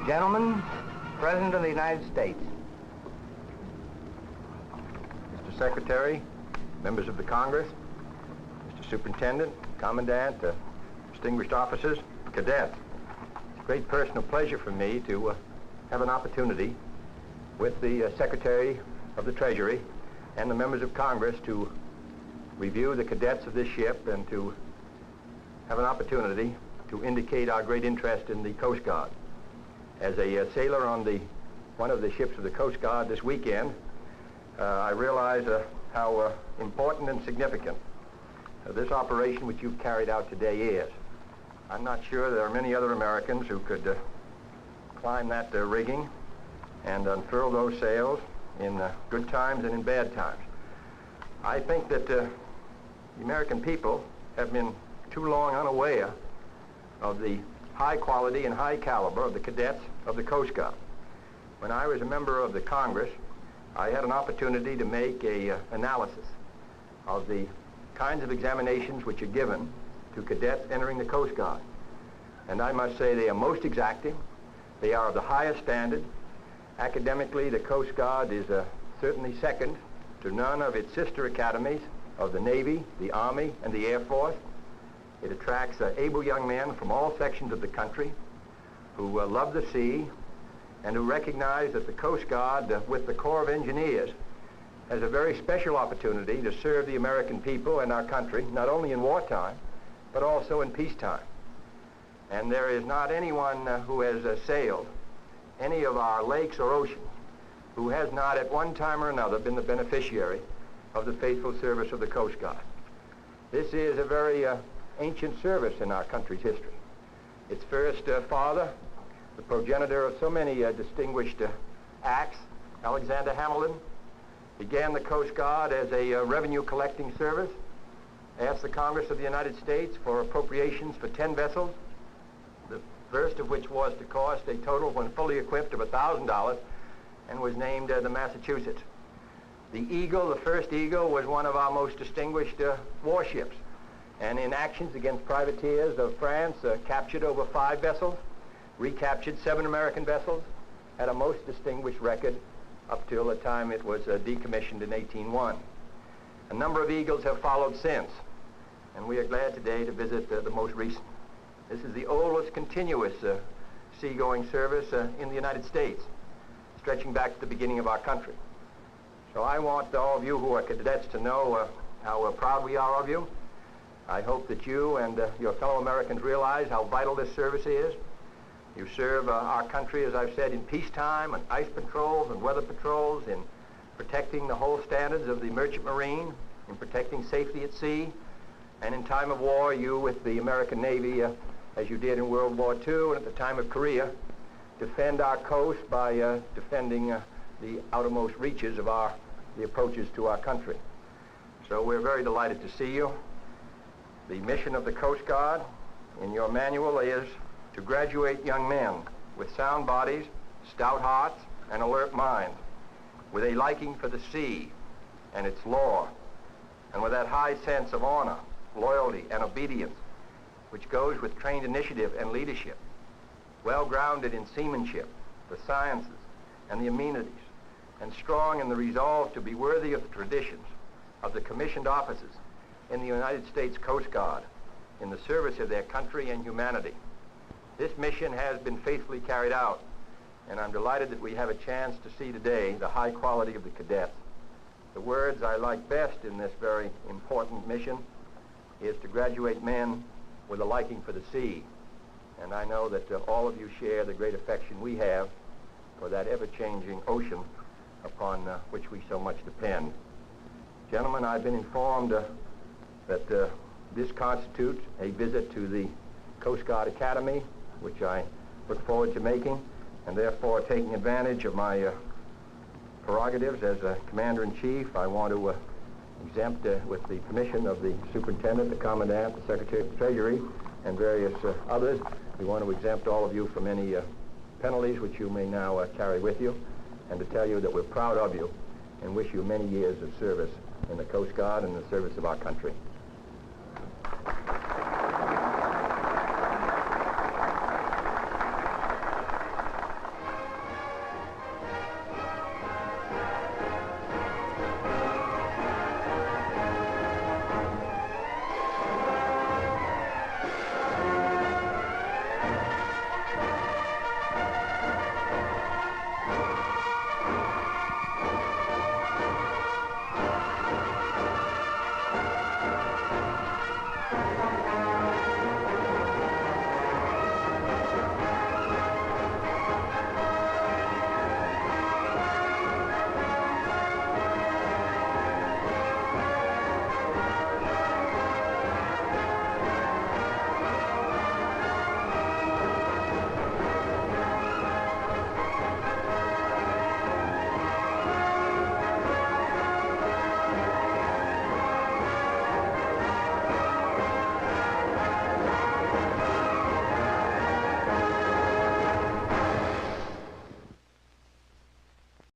Gentlemen, President of the United States. Mr. Secretary, members of the Congress, Mr. Superintendent, Commandant, distinguished officers, cadets. It's a great personal pleasure for me to have an opportunity with the Secretary of the Treasury and the members of Congress to review the cadets of this ship and to have an opportunity to indicate our great interest in the Coast Guard. As a sailor on one of the ships of the Coast Guard this weekend, I realize how important and significant this operation which you've carried out today is. I'm not sure there are many other Americans who could climb that rigging and unfurl those sails in good times and in bad times. I think that the American people have been too long unaware of the high quality and high caliber of the cadets of the Coast Guard. When I was a member of the Congress, I had an opportunity to make an analysis of the kinds of examinations which are given to cadets entering the Coast Guard. And I must say they are most exacting. They are of the highest standard. Academically, the Coast Guard is certainly second to none of its sister academies of the Navy, the Army, and the Air Force. It attracts able young men from all sections of the country who love the sea and who recognize that the Coast Guard, with the Corps of Engineers, has a very special opportunity to serve the American people and our country, not only in wartime, but also in peacetime. And there is not anyone who has sailed any of our lakes or oceans who has not at one time or another been the beneficiary of the faithful service of the Coast Guard. This is a very ancient service in our country's history. Its first father, the progenitor of so many distinguished acts, Alexander Hamilton, began the Coast Guard as a revenue collecting service, asked the Congress of the United States for appropriations for 10 vessels, the first of which was to cost a total, when fully equipped, of $1,000, and was named the Massachusetts. The Eagle, the first Eagle, was one of our most distinguished warships, and in actions against privateers of France, captured over 5 vessels, recaptured 7 American vessels, had a most distinguished record up till the time it was decommissioned in 1801. A number of Eagles have followed since, and we are glad today to visit the most recent. This is the oldest continuous seagoing service in the United States, stretching back to the beginning of our country. So I want all of you who are cadets to know how proud we are of you. I hope that you and your fellow Americans realize how vital this service is. You serve our country, as I've said, in peacetime, and ice patrols and weather patrols, in protecting the whole standards of the merchant marine, in protecting safety at sea, and in time of war, you with the American Navy, as you did in World War II and at the time of Korea, defend our coast by defending the outermost reaches of the approaches to our country. So we're very delighted to see you. The mission of the Coast Guard in your manual is to graduate young men with sound bodies, stout hearts, and alert minds, with a liking for the sea and its law, and with that high sense of honor, loyalty, and obedience, which goes with trained initiative and leadership, well grounded in seamanship, the sciences, and the amenities, and strong in the resolve to be worthy of the traditions of the commissioned officers in the United States Coast Guard in the service of their country and humanity. This mission has been faithfully carried out, and I'm delighted that we have a chance to see today the high quality of the cadets. The words I like best in this very important mission is to graduate men with a liking for the sea. And I know that all of you share the great affection we have for that ever-changing ocean upon which we so much depend. Gentlemen, I've been informed that this constitutes a visit to the Coast Guard Academy, which I look forward to making, and therefore taking advantage of my prerogatives as a Commander-in-Chief, I want to exempt, with the permission of the Superintendent, the Commandant, the Secretary of the Treasury, and various others, we want to exempt all of you from any penalties which you may now carry with you, and to tell you that we're proud of you and wish you many years of service in the Coast Guard and the service of our country.